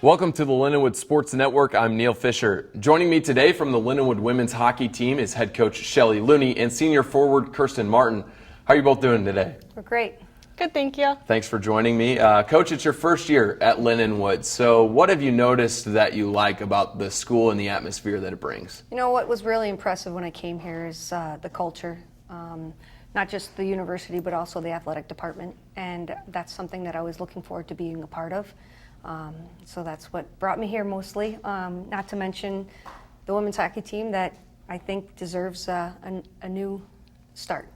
Welcome to the Lindenwood Sports Network. I'm Neil Fischer. Joining me today from the Lindenwood women's hockey team is head coach Shelley Looney and senior forward Kirsten Martin. How are you both doing today? We're great. Good, thank you. Thanks for joining me. Coach, it's your first year at Lindenwood. So what have you noticed that you like about the school and the atmosphere that it brings? You know, what was really impressive when I came here is the culture. Not just the university, but also the athletic department. And that's something that I was looking forward to being a part of. So that's what brought me here mostly. Not to mention the women's hockey team that I think deserves a new start.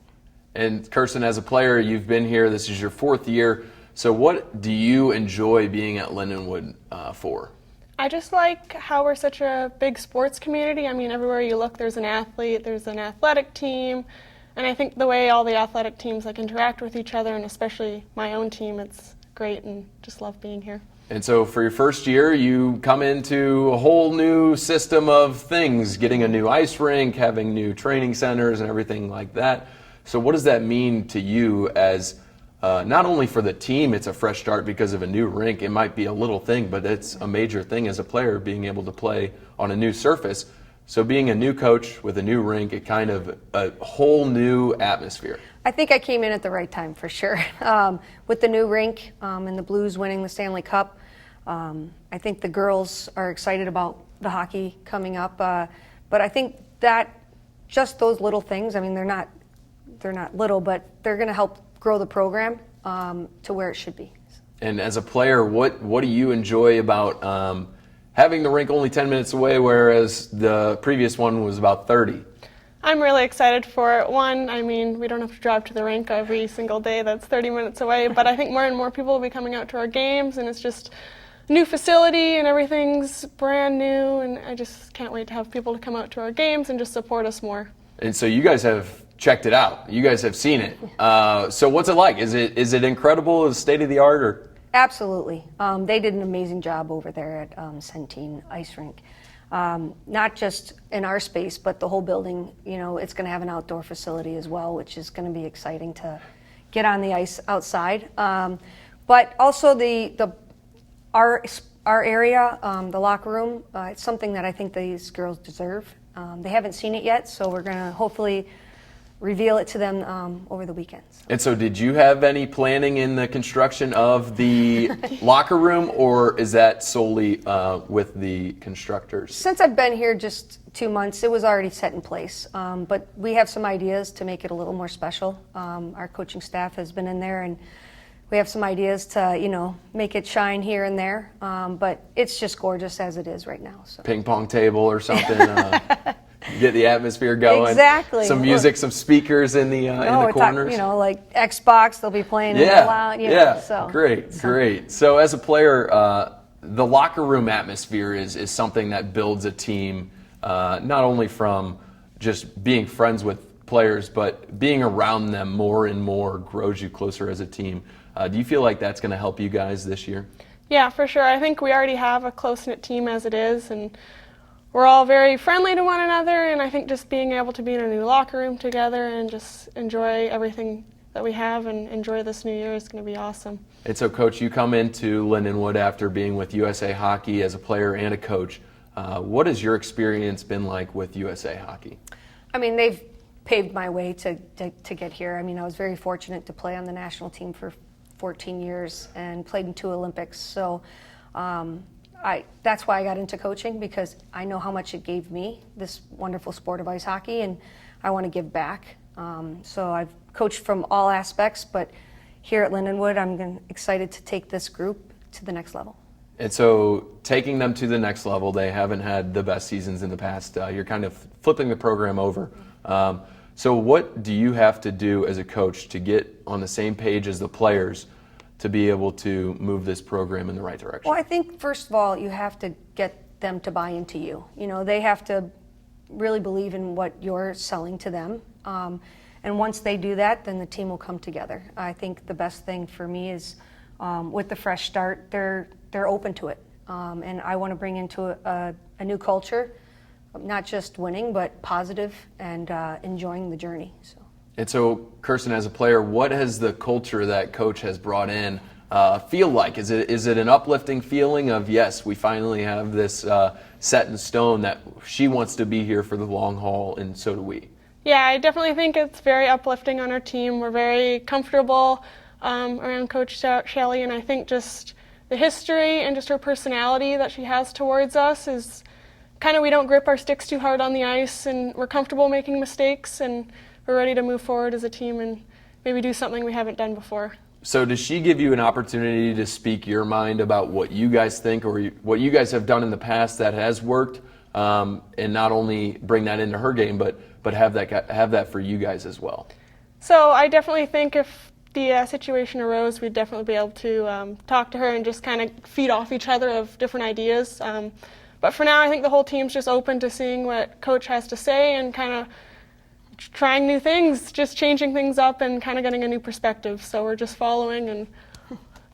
And Kirsten, as a player, you've been here. This is your fourth year. So what do you enjoy being at Lindenwood for? I just like how we're such a big sports community. I mean, everywhere you look, there's an athlete, there's an athletic team. And I think the way all the athletic teams interact with each other, and especially my own team, it's great and just love being here. And so for your first year, you come into a whole new system of things, getting a new ice rink, having new training centers and everything like that. So what does that mean to you as not only for the team, it's a fresh start because of a new rink. It might be a little thing, but it's a major thing as a player, being able to play on a new surface. So being a new coach with a new rink, it kind of a whole new atmosphere. I think I came in at the right time for sure. With the new rink and the Blues winning the Stanley Cup, I think the girls are excited about the hockey coming up. But I think that just those little things, I mean, they're not little, but they're going to help grow the program to where it should be. And as a player, what do you enjoy about having the rink only 10 minutes away, whereas the previous one was about 30? I'm really excited for it. One, I mean, we don't have to drive to the rink every single day. That's 30 minutes away. But I think more and more people will be coming out to our games, and it's just a new facility, and everything's brand new. And I just can't wait to have people to come out to our games and just support us more. And so you guys have checked it out. You guys have seen it. So what's it like? Is it incredible? Is it state of the art? Or? Absolutely. They did an amazing job over there at Centene Ice Rink. Not just in our space, but the whole building. You know, it's going to have an outdoor facility as well, which is going to be exciting to get on the ice outside. But also our area, the locker room, it's something that I think these girls deserve. They haven't seen it yet, so we're going to hopefully reveal it to them over the weekends. And so did you have any planning in the construction of the locker room, or is that solely with the constructors? Since I've been here just 2 months, it was already set in place. But we have some ideas to make it a little more special. Our coaching staff has been in there, and we have some ideas to, you know, make it shine here and there. But it's just gorgeous as it is right now. So. Ping pong table or something? Get the atmosphere going. Exactly. Some music, some speakers in the corners. You know, like Xbox, they'll be playing in the loud. You know, so. Great. So as a player, the locker room atmosphere is something that builds a team, not only from just being friends with players, but being around them more and more grows you closer as a team. Do you feel like that's going to help you guys this year? Yeah, for sure. I think we already have a close-knit team as it is, and we're all very friendly to one another, and I think just being able to be in a new locker room together and just enjoy everything that we have and enjoy this new year is going to be awesome. And so, Coach, you come into Lindenwood after being with USA Hockey as a player and a coach. What has your experience been like with USA Hockey? I mean, they've paved my way to get here. I mean, I was very fortunate to play on the national team for 14 years and played in 2 Olympics. So that's why I got into coaching, because I know how much it gave me, this wonderful sport of ice hockey, and I want to give back. So I've coached from all aspects, but here at Lindenwood, I'm excited to take this group to the next level. And so taking them to the next level, they haven't had the best seasons in the past. You're kind of flipping the program over. So what do you have to do as a coach to get on the same page as the players to be able to move this program in the right direction? Well, I think first of all, you have to get them to buy into you. You know, they have to really believe in what you're selling to them. And once they do that, then the team will come together. I think the best thing for me is with the fresh start, they're open to it. And I want to bring into a new culture, not just winning, but positive and enjoying the journey. So. And so, Kirsten, as a player, what has the culture that Coach has brought in feel like? Is it an uplifting feeling of, yes, we finally have this set in stone that she wants to be here for the long haul, and so do we? Yeah, I definitely think it's very uplifting on our team. We're very comfortable around Coach Shelley, and I think just the history and just her personality that she has towards us is kind of, we don't grip our sticks too hard on the ice, and we're comfortable making mistakes, and we're ready to move forward as a team and maybe do something we haven't done before. So does she give you an opportunity to speak your mind about what you guys think or what you guys have done in the past that has worked, and not only bring that into her game, but have that for you guys as well? So I definitely think if the situation arose, we'd definitely be able to talk to her and just kind of feed off each other of different ideas. But for now, I think the whole team's just open to seeing what Coach has to say and kind of trying new things, just changing things up and kind of getting a new perspective. So we're just following and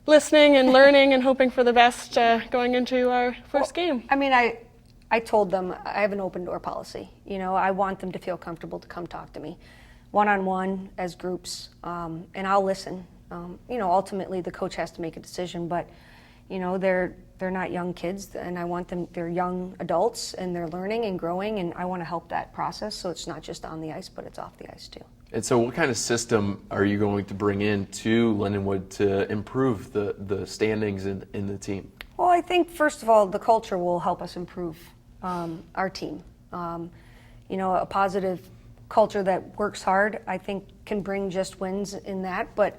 listening and learning and hoping for the best going into our first game. I mean, I told them I have an open door policy. You know, I want them to feel comfortable to come talk to me, one-on-one, as groups, and I'll listen. You know, ultimately the coach has to make a decision, but you know, they're not young kids, and I want them, they're young adults, and they're learning and growing, and I want to help that process, so it's not just on the ice, but it's off the ice too. And so what kind of system are you going to bring in to Lindenwood to improve the standings in the team? Well, I think, first of all, the culture will help us improve our team. You know, a positive culture that works hard, I think, can bring just wins in that, but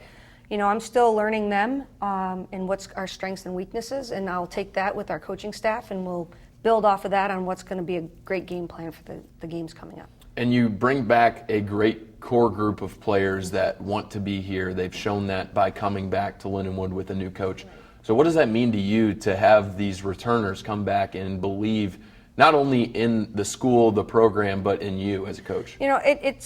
you know, I'm still learning them and what's our strengths and weaknesses, and I'll take that with our coaching staff, and we'll build off of that on what's going to be a great game plan for the games coming up. And you bring back a great core group of players that want to be here. They've shown that by coming back to Lindenwood with a new coach. So what does that mean to you to have these returners come back and believe not only in the school, the program, but in you as a coach? You know, it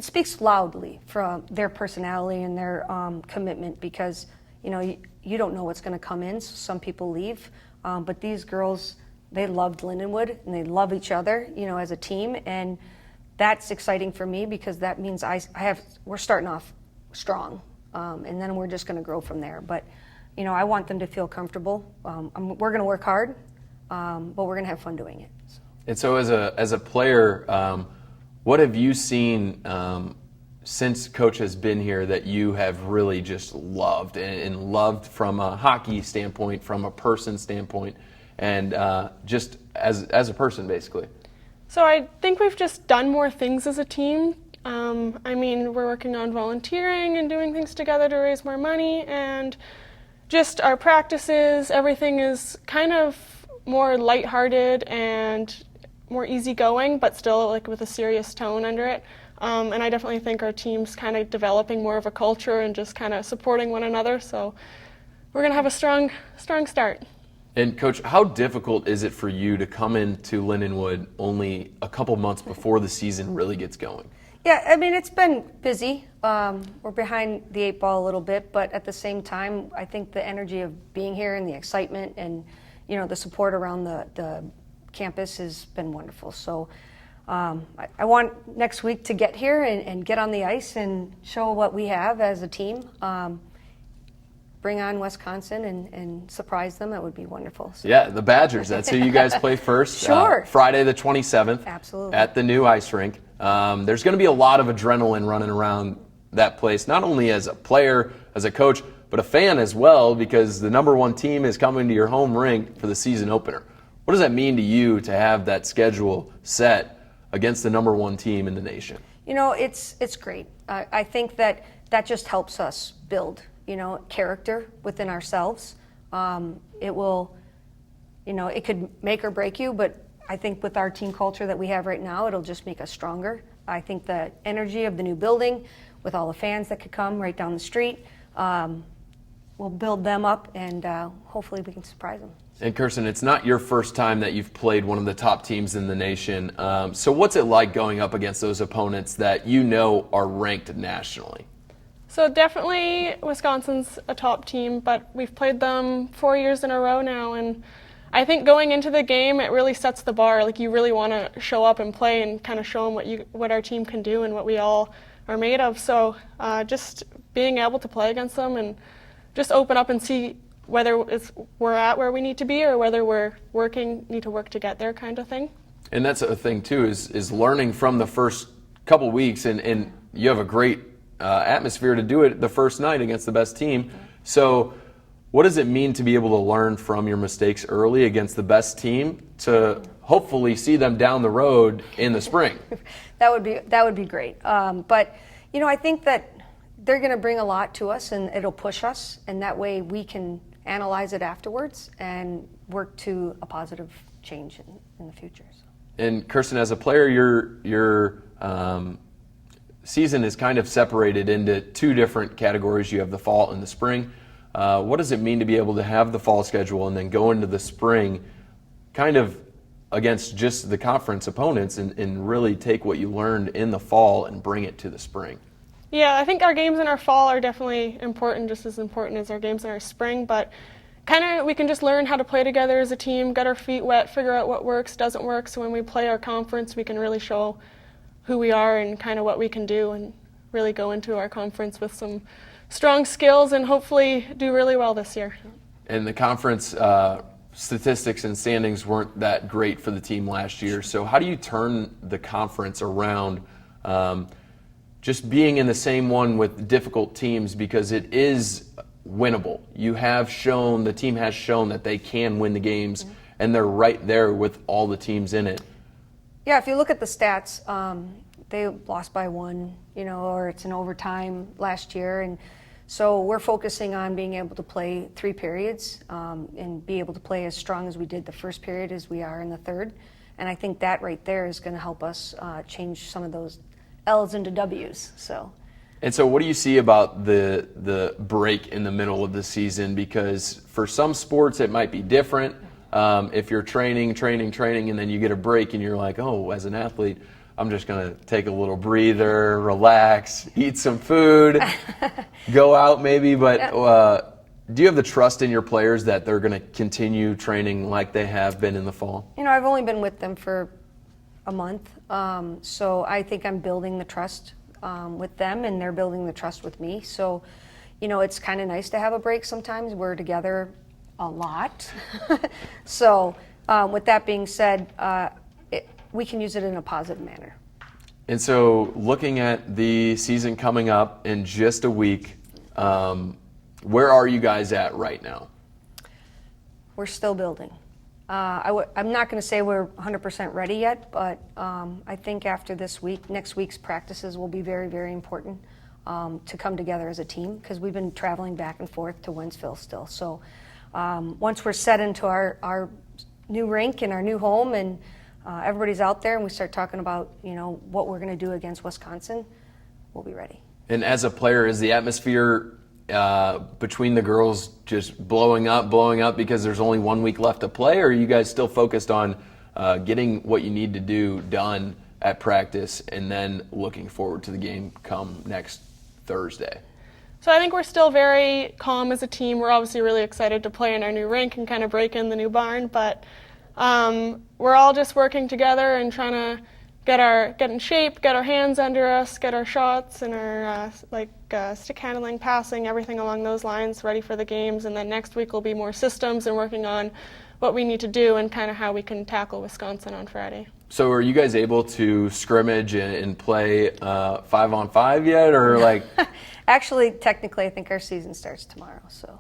speaks loudly from their personality and their commitment, because, you know, you don't know what's going to come in, so some people leave. But these girls, they loved Lindenwood, and they love each other, you know, as a team. And that's exciting for me, because that means we're starting off strong, and then we're just going to grow from there. But, you know, I want them to feel comfortable. We're going to work hard. But we're going to have fun doing it. So. And so as a player, what have you seen since Coach has been here that you have really just loved, and loved from a hockey standpoint, from a person standpoint, and just as a person, basically? So I think we've just done more things as a team. I mean, we're working on volunteering and doing things together to raise more money, and just our practices, everything is kind of more lighthearted and more easygoing, but still like with a serious tone under it. And I definitely think our team's kind of developing more of a culture and just kind of supporting one another. So we're going to have a strong start. And Coach, how difficult is it for you to come into Lindenwood only a couple months before the season really gets going? Yeah, I mean, it's been busy. We're behind the 8 ball a little bit, but at the same time, I think the energy of being here and the excitement and, you know, the support around the campus has been wonderful. So I want next week to get here and get on the ice and show what we have as a team. Bring on Wisconsin and surprise them. That would be wonderful. So. Yeah, the Badgers. That's who you guys play first. Sure. Friday the 27th. Absolutely. At the new ice rink. There's going to be a lot of adrenaline running around that place, not only as a player, as a coach, but a fan as well, because the number one team is coming to your home rink for the season opener. What does that mean to you to have that schedule set against the number one team in the nation? You know, it's great. I think that just helps us build, you know, character within ourselves. It will, you know, it could make or break you, but I think with our team culture that we have right now, it'll just make us stronger. I think the energy of the new building, with all the fans that could come right down the street, we'll build them up, and hopefully we can surprise them. And Kirsten, it's not your first time that you've played one of the top teams in the nation. So what's it like going up against those opponents that you know are ranked nationally? So definitely Wisconsin's a top team, but we've played them 4 years in a row now, and I think going into the game, it really sets the bar. Like, you really want to show up and play and kind of show them what our team can do and what we all are made of. So just being able to play against them and just open up and see whether we're at where we need to be or whether we're need to work to get there kind of thing. And that's a thing too, is learning from the first couple weeks, and you have a great atmosphere to do it the first night against the best team. So what does it mean to be able to learn from your mistakes early against the best team to hopefully see them down the road in the spring? That would be great. But I think that they're going to bring a lot to us, and it'll push us, and that way we can analyze it afterwards and work to a positive change in the future. So. And Kirsten, as a player, your season is kind of separated into two different categories. You have the fall and the spring. What does it mean to be able to have the fall schedule and then go into the spring kind of against just the conference opponents and really take what you learned in the fall and bring it to the spring? Yeah, I think our games in our fall are definitely important, just as important as our games in our spring, but kind of we can just learn how to play together as a team, get our feet wet, figure out what works, doesn't work, so when we play our conference we can really show who we are and kind of what we can do and really go into our conference with some strong skills and hopefully do really well this year. And the conference statistics and standings weren't that great for the team last year, so how do you turn the conference around, just being in the same one with difficult teams, because it is winnable? The team has shown that they can win the games, and they're right there with all the teams in it. Yeah, if you look at the stats, they lost by 1, or it's in overtime last year, and so we're focusing on being able to play 3 periods and be able to play as strong as we did the first period as we are in the third, and I think that right there is going to help us change some of those L's into W's. And so what do you see about the break in the middle of the season? Because for some sports it might be different. If you're training, and then you get a break and you're like, oh, as an athlete, I'm just going to take a little breather, relax, eat some food, go out maybe. But do you have the trust in your players that they're going to continue training like they have been in the fall? I've only been with them for a month, so I think I'm building the trust with them, and they're building the trust with me. So, it's kind of nice to have a break sometimes. We're together a lot. So, with that being said, we can use it in a positive manner. And so, looking at the season coming up in just a week, where are you guys at right now? We're still building. I'm not going to say we're 100% ready yet, but I think after this week, next week's practices will be very, very important to come together as a team, because we've been traveling back and forth to Wentzville still. So once we're set into our new rink and our new home, and everybody's out there, and we start talking about what we're going to do against Wisconsin, we'll be ready. And as a player, is the atmosphere between the girls just blowing up because there's only 1 week left to play, or are you guys still focused on getting what you need to do done at practice and then looking forward to the game come next Thursday? So I think we're still very calm as a team. We're obviously really excited to play in our new rink and kind of break in the new barn, but we're all just working together and trying to get in shape, get our hands under us, get our shots and our stick handling, passing, everything along those lines, ready for the games. And then next week will be more systems and working on what we need to do and kind of how we can tackle Wisconsin on Friday. So are you guys able to scrimmage and play 5-on-5 yet, or like? Actually, technically, I think our season starts tomorrow, so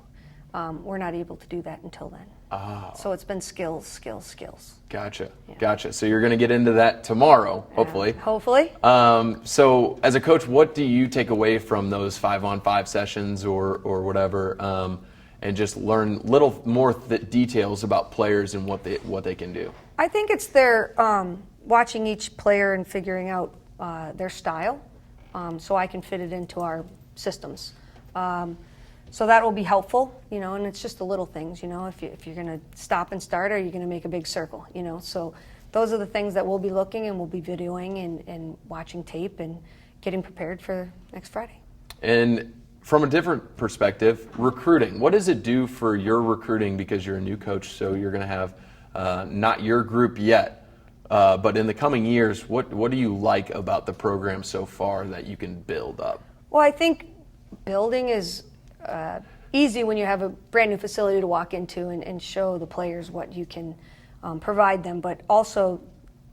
we're not able to do that until then. Oh. So it's been skills. Gotcha. Yeah. Gotcha. So you're going to get into that tomorrow, hopefully. Hopefully. So as a coach, what do you take away from those 5-on-5 sessions or whatever, and just learn little more details about players and what they can do? I think it's their watching each player and figuring out their style, so I can fit it into our systems. So that will be helpful, and it's just the little things, if you're going to stop and start, or you're going to make a big circle, So those are the things that we'll be looking, and we'll be videoing and watching tape and getting prepared for next Friday. And from a different perspective, recruiting. What does it do for your recruiting, because you're a new coach, so you're going to have not your group yet, but in the coming years, what do you like about the program so far that you can build up? Well, I think building is easy when you have a brand new facility to walk into and show the players what you can provide them, but also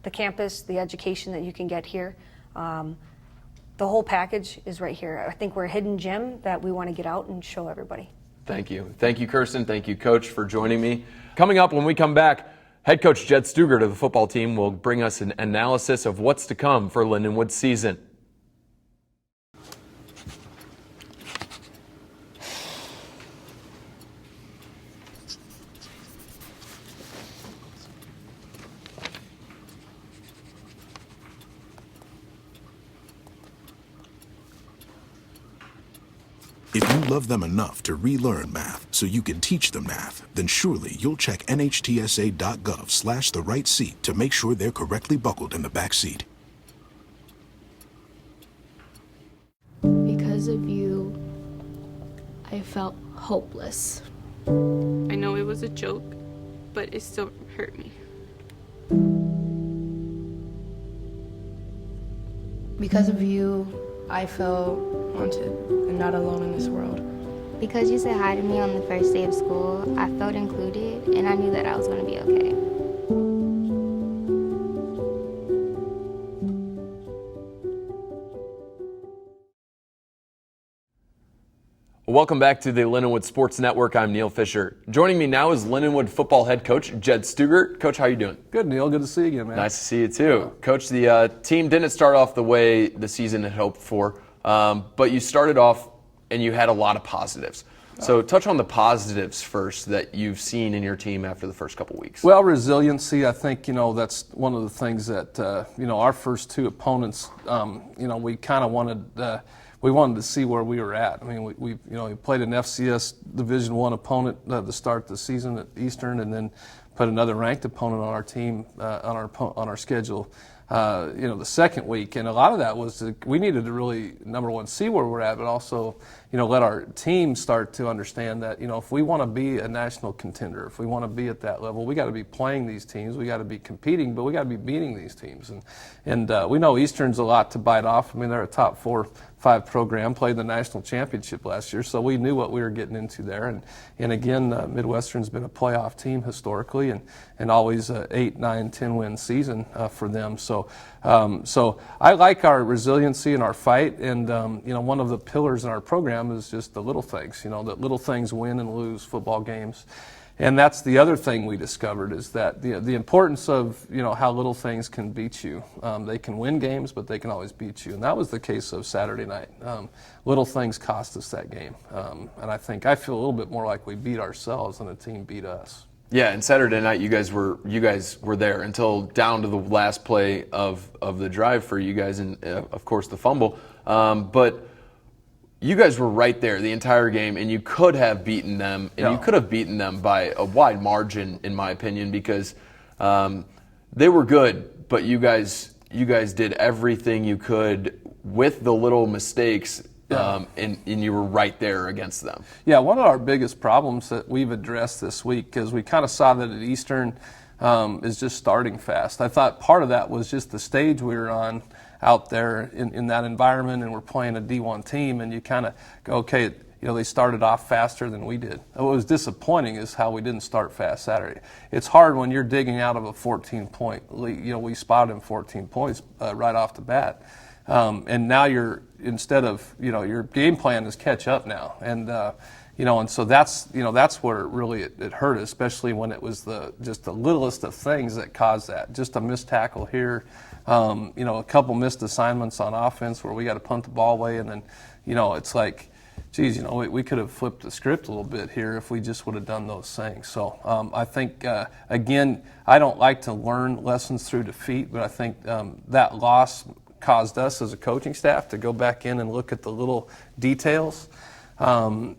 the campus, the education that you can get here. The whole package is right here. I think we're a hidden gem that we want to get out and show everybody. Thank you. Thank you, Kirsten. Thank you, Coach, for joining me. Coming up when we come back, head coach Jed Stugart of the football team will bring us an analysis of what's to come for Lindenwood's season. If you love them enough to relearn math so you can teach them math, then surely you'll check nhtsa.gov/the right seat to make sure they're correctly buckled in the back seat. Because of you, I felt hopeless. I know it was a joke, but it still hurt me. Because of you, I felt wanted and not alone in this world. Because you said hi to me on the first day of school, I felt included and I knew that I was going to be okay. Welcome back to the Lindenwood Sports Network. I'm Neil Fischer. Joining me now is Lindenwood football head coach Jed Stugart. Coach, how are you doing? Good, Neil. Good to see you again, man. Nice to see you too. Coach, the team didn't start off the way the season had hoped for, but you started off and you had a lot of positives. So touch on the positives first that you've seen in your team after the first couple weeks. Well, resiliency, I think, that's one of the things that, our first two opponents, we kind of wanted to see where we were at. I mean, we played an FCS Division I opponent to start the season at Eastern, and then put another ranked opponent on our team on our schedule. The second week, and a lot of that was we needed to really, number one, see where we're at, but also, let our team start to understand that, if we want to be a national contender, if we want to be at that level, we got to be playing these teams, we got to be competing, but we got to be beating these teams. And we know Eastern's a lot to bite off. I mean, they're a top 4-5 program, played the national championship last year, so we knew what we were getting into there. And again, Midwestern's been a playoff team historically, and always a 8, 9, 10 win season for them. So I like our resiliency and our fight, and one of the pillars in our program is just the little things. That little things win and lose football games. And that's the other thing we discovered, is that the importance of how little things can beat you. They can win games, but they can always beat you. And that was the case of Saturday night. Little things cost us that game. And I feel a little bit more like we beat ourselves than the team beat us. Yeah, and Saturday night you guys were there until down to the last play of the drive for you guys, and of course the fumble. But you guys were right there the entire game, and you could have beaten them, and you could have beaten them by a wide margin, in my opinion, because they were good, but you guys did everything you could with the little mistakes. And you were right there against them. Yeah, one of our biggest problems that we've addressed this week is we kind of saw that at Eastern is just starting fast. I thought part of that was just the stage we were on out there in that environment, and we're playing a D1 team, and you kind of go, okay, they started off faster than we did. What was disappointing is how we didn't start fast Saturday. It's hard when you're digging out of a 14-point lead. We spotted them 14 points right off the bat. And now instead of, your game plan is catch up now. And, and so that's where really it hurt, especially when it was just the littlest of things that caused that. Just a missed tackle here, a couple missed assignments on offense where we got to punt the ball away. And then, it's like, geez, we could have flipped the script a little bit here if we just would have done those things. So I think, again, I don't like to learn lessons through defeat, but I think that loss caused us as a coaching staff to go back in and look at the little details. And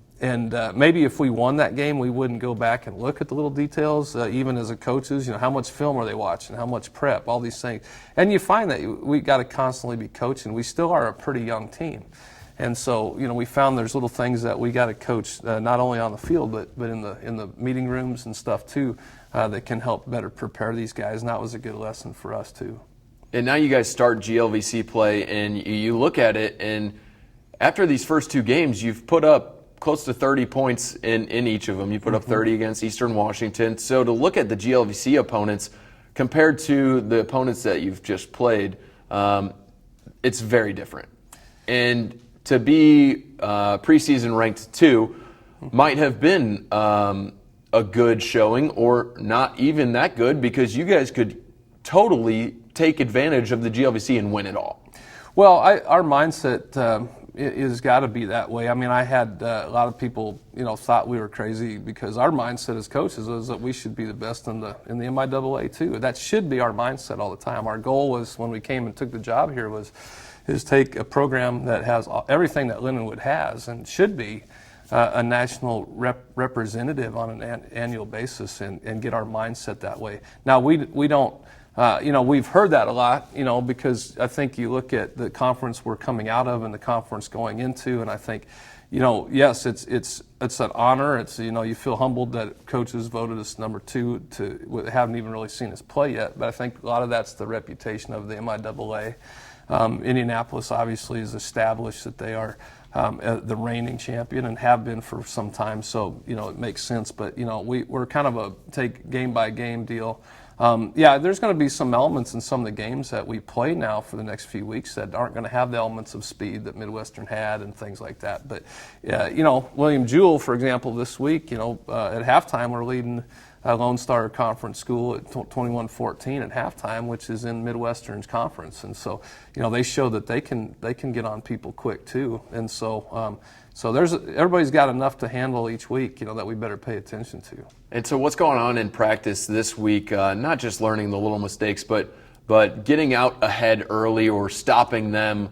maybe if we won that game, we wouldn't go back and look at the little details, even as a coaches, how much film are they watching, how much prep, all these things. And you find that we got to constantly be coaching. We still are a pretty young team. And so, we found there's little things that we got to coach, not only on the field, but in the meeting rooms and stuff too, that can help better prepare these guys. And that was a good lesson for us too. And now you guys start GLVC play, and you look at it, and after these first two games, you've put up close to 30 points in each of them. You put up 30 against Eastern Washington. So to look at the GLVC opponents compared to the opponents that you've just played, it's very different. And to be preseason ranked 2 might have been a good showing, or not even that good, because you guys could totally take advantage of the GLVC and win it all. Well, our mindset is got to be that way. I mean, I had a lot of people, thought we were crazy, because our mindset as coaches is that we should be the best in the MIAA too. That should be our mindset all the time. Our goal was, when we came and took the job here, is take a program that has everything that Lindenwood has and should be a national representative on an annual basis, and get our mindset that way. Now, we don't. We've heard that a lot, because I think you look at the conference we're coming out of and the conference going into, and I think, yes, it's an honor. It's, you feel humbled that coaches voted us number 2 haven't even really seen us play yet, but I think a lot of that's the reputation of the MIAA. Indianapolis obviously is established that they are the reigning champion and have been for some time, so it makes sense. But we're kind of a take game by game deal. There's going to be some elements in some of the games that we play now for the next few weeks that aren't going to have the elements of speed that Midwestern had and things like that. But William Jewell, for example, this week, at halftime we're leading Lone Star Conference School at 21-14 at halftime, which is in Midwestern's conference, and so they show that they can get on people quick too, and so everybody's got enough to handle each week, that we better pay attention to. And so what's going on in practice this week? Not just learning the little mistakes, but getting out ahead early, or stopping them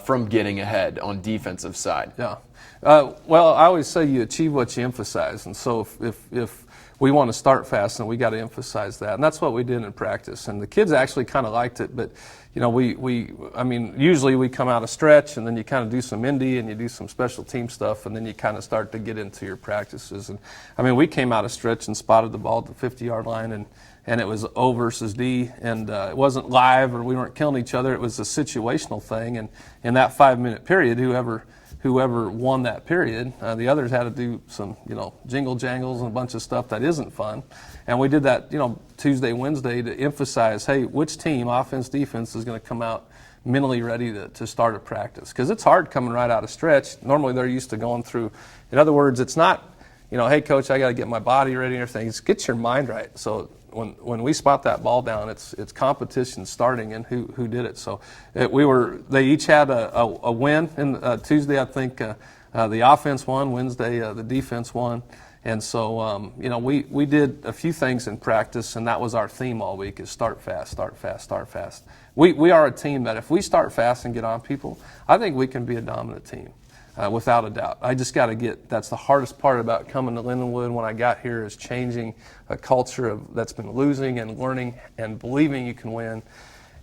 from getting ahead on defensive side. Yeah. Well, I always say you achieve what you emphasize, and so if we want to start fast, and we got to emphasize that, and that's what we did in practice. And the kids actually kind of liked it, but usually we come out a stretch, and then you kind of do some indie, and you do some special team stuff, and then you kind of start to get into your practices. And we came out a stretch and spotted the ball at the 50-yard line, and it was O versus D, and it wasn't live, or we weren't killing each other. It was a situational thing, and in that 5-minute period, whoever won that period, the others had to do some, jingle jangles and a bunch of stuff that isn't fun. And we did that, Tuesday, Wednesday, to emphasize, hey, which team, offense, defense, is going to come out mentally ready to start a practice. Because it's hard coming right out of stretch. Normally they're used to going through. In other words, it's not, hey, coach, I got to get my body ready and everything. It's get your mind right. So when we spot that ball down, it's competition starting, and who did it. So they each had a win. And Tuesday, I think the offense won. Wednesday, the defense won. And so we did a few things in practice, and that was our theme all week: is start fast, start fast, start fast. We are a team that if we start fast and get on people, I think we can be a dominant team. Without a doubt. I just got to that's the hardest part about coming to Lindenwood when I got here, is changing a culture that's been losing and learning and believing you can win.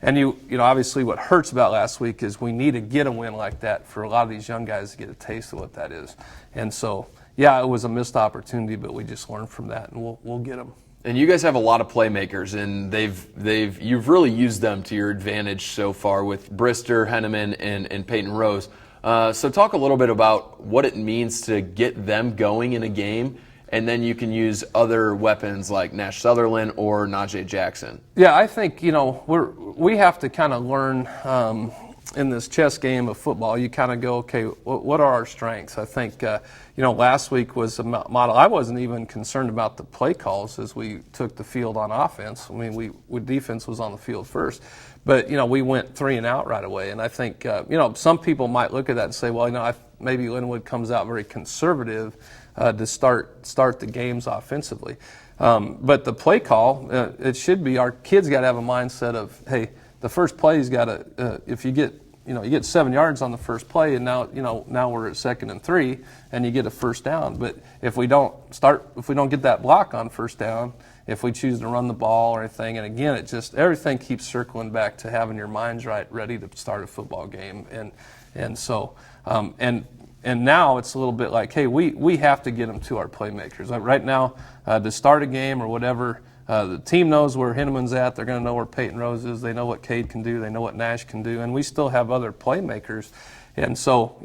And obviously what hurts about last week is we need to get a win like that for a lot of these young guys to get a taste of what that is. And so, it was a missed opportunity, but we just learned from that, and we'll get them. And you guys have a lot of playmakers, and you've really used them to your advantage so far with Brister, Henneman, and Peyton Rose. So talk a little bit about what it means to get them going in a game, and then you can use other weapons like Nash Sutherland or Najee Jackson. Yeah, I think we have to kind of learn in this chess game of football. You kind of go, okay, what are our strengths? I think last week was a model. I wasn't even concerned about the play calls as we took the field on offense. I mean, defense was on the field first. But, we went 3 and out right away. And I think, some people might look at that and say, well, maybe Lindenwood comes out very conservative to start the games offensively. But the play call, it should be, our kids got to have a mindset of, hey, the first play's got to, if you get, you get 7 yards on the first play, and now we're at 2nd and 3, and you get a first down. But if we don't get that block on first down, if we choose to run the ball or anything, and again, everything keeps circling back to having your minds right, ready to start a football game, and so now it's a little bit like, hey, we have to get them to our playmakers. Like right now, to start a game or whatever, the team knows where Henneman's at. They're going to know where Peyton Rose is. They know what Cade can do. They know what Nash can do, and we still have other playmakers. And so,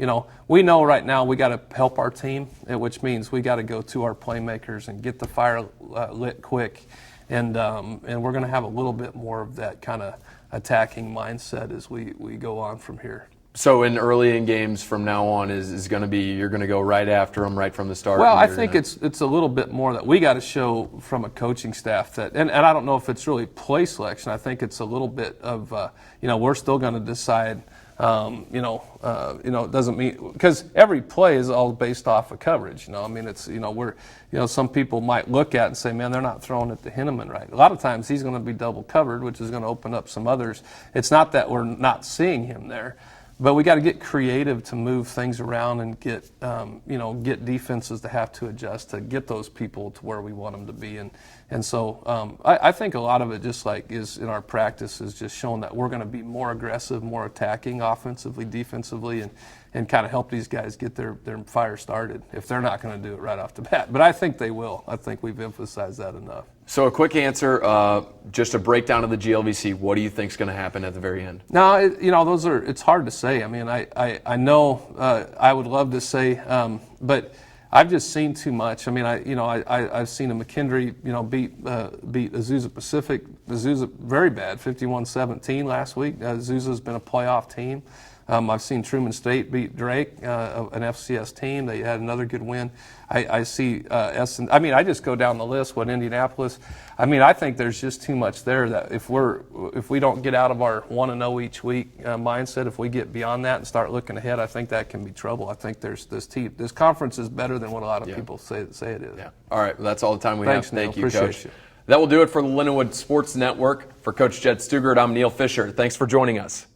we know right now we got to help our team, which means we got to go to our playmakers and get the fire lit quick. And we're going to have a little bit more of that kind of attacking mindset as we go on from here. So early in games from now on is going to be, you're going to go right after them right from the start? Well, I think it's a little bit more that we got to show from a coaching staff that, and I don't know if it's really play selection. I think it's a little bit of, we're still going to decide, it doesn't mean, because every play is all based off of coverage. Some people might look at it and say, man, they're not throwing it to Henneman right. A lot of times he's going to be double covered, which is going to open up some others. It's not that we're not seeing him there. But we got to get creative to move things around and get defenses to have to adjust to get those people to where we want them to be. And so I think a lot of it just is in our practice is just showing that we're going to be more aggressive, more attacking offensively, defensively, and kind of help these guys get their fire started if they're not going to do it right off the bat. But I think they will. I think we've emphasized that enough. So a quick answer, just a breakdown of the GLVC. What do you think is going to happen at the very end? No, it's hard to say. I mean, I know I would love to say, but I've just seen too much. I mean, I've seen a McKendree, beat Azusa Pacific. Azusa very bad, 51-17 last week. Azusa's been a playoff team. I've seen Truman State beat Drake, an FCS team. They had another good win. I see I just go down the list. What Indianapolis? I think there's just too much there that if we don't get out of our 1-0 each week mindset, if we get beyond that and start looking ahead, I think that can be trouble. I think there's this conference is better than what a lot of people say it is. Yeah. All right. Well, that's all the time we Thanks, have. Thank Neil. you, Appreciate Coach. you. That will do it for the Lindenwood Sports Network. For Coach Jed Stugart, I'm Neil Fischer. Thanks for joining us.